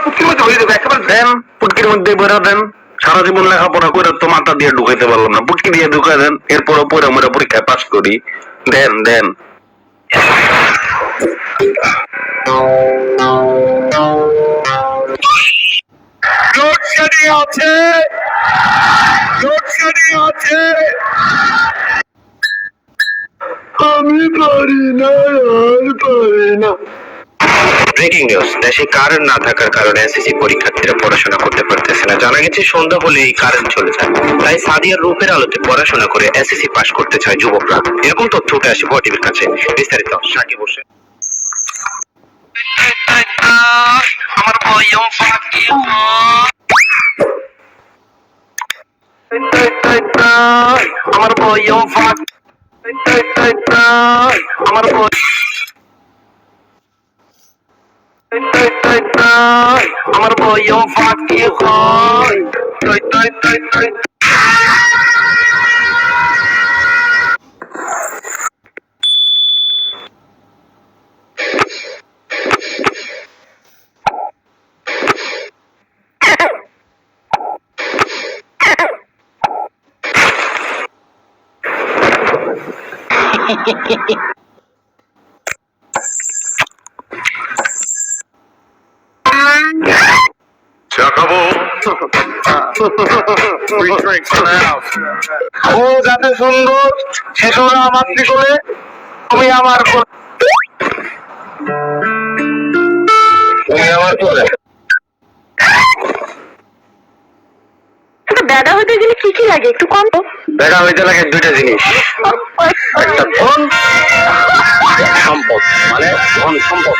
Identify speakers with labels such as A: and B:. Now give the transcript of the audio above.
A: পুটকির মধ্যে হয়ে যাবে একেবারে।
B: দেন পুটকির মধ্যে বেরো দেন। সারা জীবন লেখাপড়া করে তো মাথা দিয়ে ঢুকাইতে পারলাম না, পুটকি দিয়ে ঢুকাই দেন, এরপরও পরে আমরা পরীক্ষায় পাস করি। দেন দেন।
A: লোডশেডিং আছে, লোডশেডিং আছে। আমি পারি না, আর পারি না।
C: ব্রেকিং নিউজ, দেশে কারেন্ট না থাকার কারণে এসএসসি পরীক্ষার্থীরা পড়াশোনা করতে পারতেছে না। জানা গেছে সন্ধ্যা হলেই কারেন্ট চলে যায়, তাই সাদিয়ার রূপের আলোতে পড়াশোনা করে এসএসসি পাস করতে চায় যুবকরা। এরকম তথ্য উঠে আসে ভুয়া টিভির কাছে। বিস্তারিত সাকিব হোসেন।
D: আমার বয়ম ফাঁকি আমার বয়ম ফাঁকি আমার আমার বয়ম ফাঁকি হয়।
A: চা খাবো। ও যাতে সুন্দর শিশুরা আমার দিকে, তুমি আমার তুমি আমার কোলে।
E: দাদা হতে গেলে কি কি লাগে একটু কম তো।
B: বেড়া হইতে লাগে দুইটা জিনিস, একটা ধন, সম্পদ, মানে ধন সম্পদ।